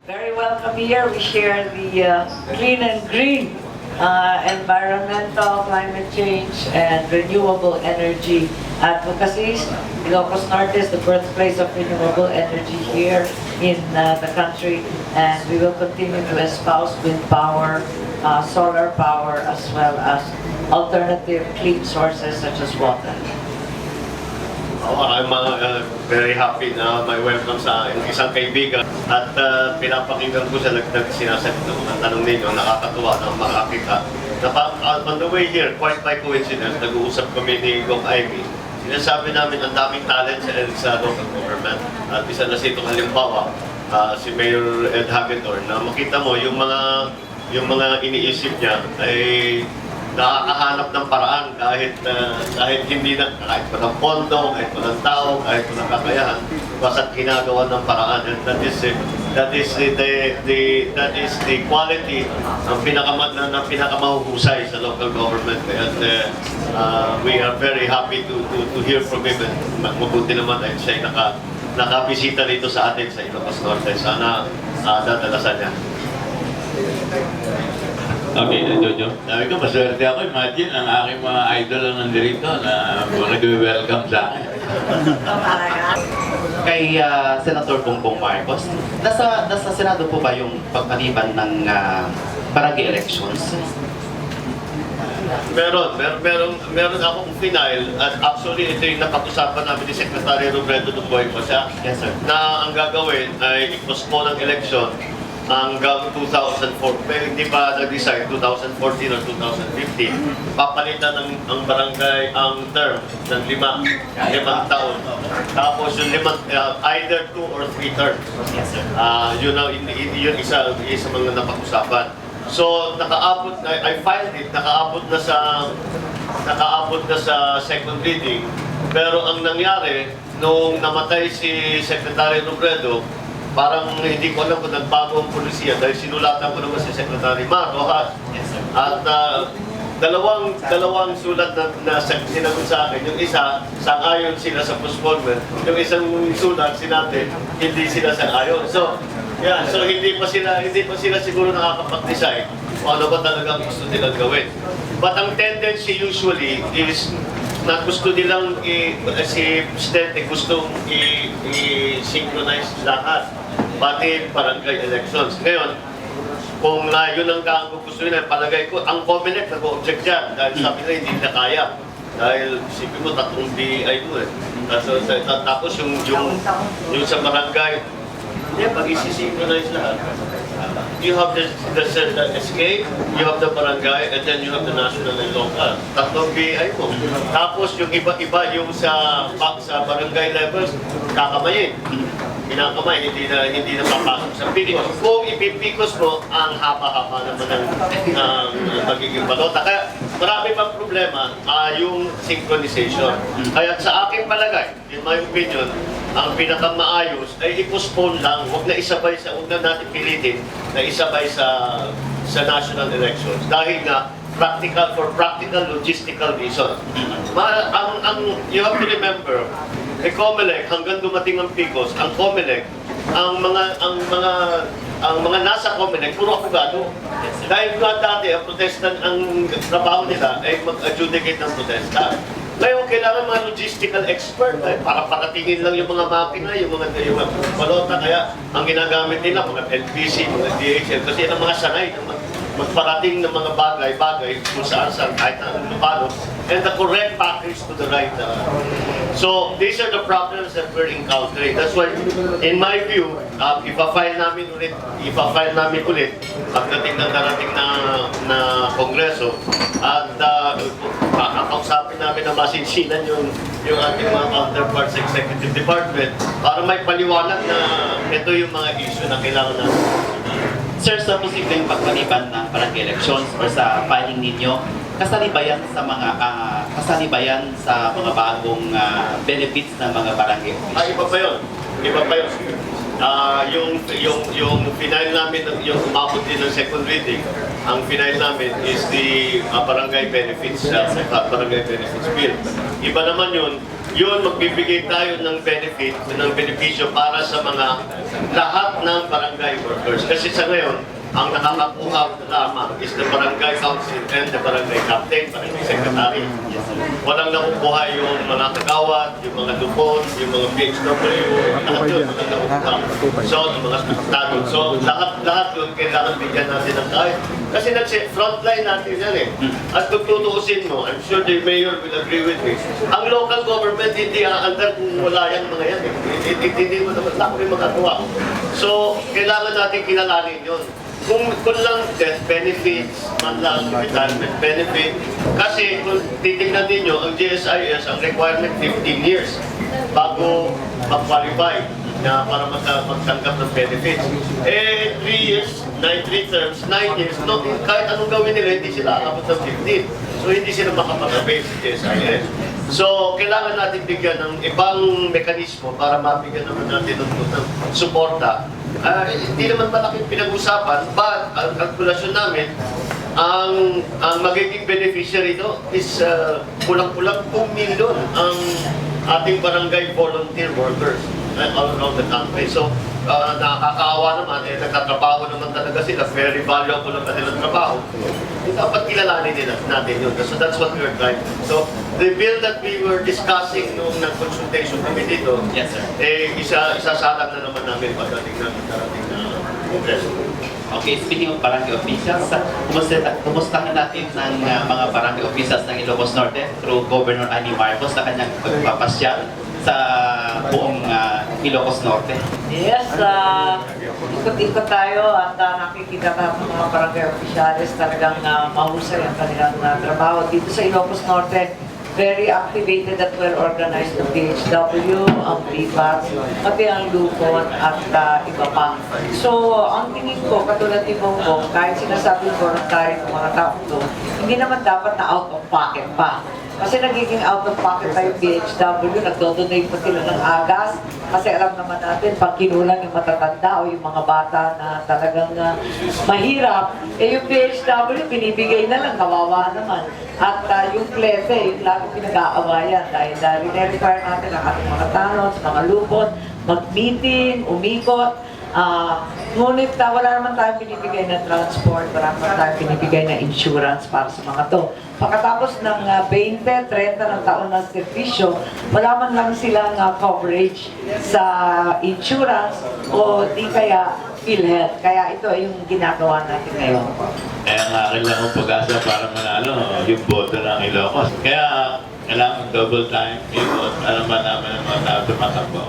Very welcome here. We share the clean and green environmental, climate change, and renewable energy advocacies. Ilocos Norte is the birthplace of renewable energy here in the country, and we will continue to espouse wind power, solar power, as well as alternative clean sources such as water. I'm very happy na may welcome sa isang kaibigan at pinapakinggan ko sa sinasagot ng mga tanong ninyo, nakakatuwa na makakita. On the way here, quite by coincidence, nag-uusap kami ni Gong Ivy. Sinasabi namin ang daming talent sa local government. At isa na sa itong halimbawa, si Mayor Ed Hagedorn, na makita mo yung mga iniisip niya ay nakakahanap ng paraan kahit walang pondo, kahit walang tao, kahit walang kakayahan, basta't ginagawa ng paraan. And that is the quality ng pinakamahuhusay sa local government. And we are very happy to hear from him. Mabuti naman ay siya nakabisita dito sa atin sa Ilocos Norte. Sana dadalasan niya. Okay, Jojo. Sabi ko, maswerte ako. Imagine, ang aking mga idol ang nandito na nag-welcome sa akin. Kay Senator Bongbong Marcos, nasa Senado po ba yung pagpaliban ng barangay elections? Meron akong final at actually ito yung napag-usapan namin ni Secretary Robredo Duboy ko siya. Yes, sir. Na ang gagawin ay i-postpone ang election hanggang 2004. Pero hindi pa nag-decide 2014 or 2015. Papalitan ang barangay ang term ng limang taon. Tapos yung either 2 or 3 terms. Yes, sir. Yun isa mga napag-usapan. So nakaabot na, I filed it, nakaabot na sa second reading. Pero ang nangyari nung namatay si Secretary Robredo, parang hindi ko alam kung nagbago ang polisiya dahil sinulatan ko naman si Secretary Mar Rojas. Yes, sir. At dalawang sulat na sinagot sa akin. Yung isa, sang-ayon sila sa postponement. Yung isang sulat, sinabi, hindi sila sang-ayon. So hindi pa sila siguro nakakapag-decide kung ano ba talaga gusto nilang gawin. But ang tendency usually is na gusto nilang si Presidente gustong i-synchronize lahat, pati barangay elections. Ngayon, kung yun ang gusto nila, palagay ko, ang COMELEC nag-object dyan dahil sabi nila hindi na kaya. Dahil sipin mo, 3 BI mo eh. Tapos yung sa barangay, hindi, pag-isi-synchronize lahat. You have the SK, you have the barangay, and then you have the national and local. 3 BI mo. Tapos yung iba-iba yung sa barangay levels, kakamayin. Kinakamay, hindi na papasok sa Pilipinas. Kung ipipikos mo, ang haba-haba naman ng magiging balota. Kaya marami pang problema yung synchronization. Kaya sa aking palagay, in my opinion, ang pinakamaayos ay i-postpone lang, huwag na natin pilitin na isabay sa national elections. Dahil nga, for practical logistical reason. You have to remember, COMELEC, hanggang dumating ang PICOS, ang COMELEC, ang mga nasa COMELEC, puro abogado. Dahil nga dati, ang protestant, ang trabaho nila ay mag-adjudicate ng protesta. Ngayon, kailangan mga logistical expert para paratingin lang yung mga makina, yung mga balota. Kaya ang ginagamit nila, mga LPC, mga DHL, kasi yan ang mga sanay ng magparating ng mga bagay kung saan kahit na paano, and the correct package to the right. So, these are the problems that we're encountering. That's why, in my view, ipa-file namin ulit pagdating ng darating na Kongreso, at kakausapin namin na masinsinan yung ating mga counterparts sa Executive Department para may paliwanag na ito yung mga issue na kailangan natin. Sir, sa posibleng pagpaliban ng barangay elections or sa filing ninyo, kasali ba yan sa mga bagong benefits ng mga barangay officials? Iba pa yun. Yung final namin, yung umabot din ng second reading, ang final namin is the barangay benefits bill. Iba naman yun, yun, magbibigay tayo ng benefit, ng benepisyo para sa mga lahat ng barangay workers. Kasi sa ngayon, ang nakakakuha lamang is the barangay council and the barangay captain, barangay secretary. Walang nakukuha yung mga kagawad, yung mga lupon, yung mga PHW, lahat yun, walang nakukuha. So, yung mga tanong. So, lahat yun, kailangan bigyan natin ng kahit. Kasi frontline natin yan eh. At kung tutuusin mo, I'm sure the mayor will agree with me, ang local government hindi aandar kung wala yan mga yan eh. Hindi mo naman rin magagawa. So, kailangan natin kilalanin yun. Kung lang death benefits, man lang retirement benefit, kasi kung titignan ninyo, ang GSIS, ang requirement 15 years bago mag-qualify na para magtanggap ng benefits. 3 years, 3 terms, 9 years, no, kahit anong gawin nila, hindi sila aabot ng 15. So hindi sila makapag-avail sa GSIS. So kailangan natin bigyan ng ibang mekanismo para mabigyan naman natin ng suporta. Hindi naman malaking pinag-usapan, but ang kalkulasyon namin, ang magiging beneficiary ito is kulang-kulang 2 million ang ating barangay volunteer workers all around the country. So, nakakaawa naman, nagtatrabaho naman talaga sila, very valuable ang kanilang trabaho. Dapat kilalanin natin yun. So that's what we were trying. So, the bill that we were discussing nung nag-consultation kami dito, Yes, sir. isasalang na naman namin pagdating na Kongreso. Okay, speaking of barangay officials, kumustahin natin ng mga barangay officials ng Ilocos Norte through Governor Ani Marcos na kanyang pagpapasyal sa buong Ilocos Norte. Yes, ikot-ikot tayo at nakikita tayo ng mga barangay officials talagang mahusay ang kanilang trabaho. Dito sa Ilocos Norte, very activated at well-organized ng PHW, ang PBATS, pati ang Lupon at iba pa. So, ang tingin ko, katulad ni Bongbong, kahit sinasabi voluntary ng mga tao ito, hindi naman dapat na out of pocket pa. Kasi nagiging out of pocket tayo PHW, nagdodonate pa sila ng agas. Kasi alam naman natin, pag kinulang yung matatanda o yung mga bata na talagang mahirap, yung PHW, binibigay na lang, kawawa naman. At yung klete, yung lagi pinag-aawayan dahil require natin ang ating mga tanons, mga lupon, mag-meeting, umikot. Ngunit wala naman tayong binibigay na transport, wala naman tayong binibigay na insurance para sa mga to. Pagkatapos ng 20-30 ng taon ng servisyo, wala man lang silang coverage sa insurance o di kaya PhilHealth. Kaya ito ay yung ginagawa natin ngayon. Kaya ang akin lang ang pag-asa para manalo yung boto ng Ilocos. Kaya kailangan double time, ikot, alam ba naman ang mga tao tumatakbo.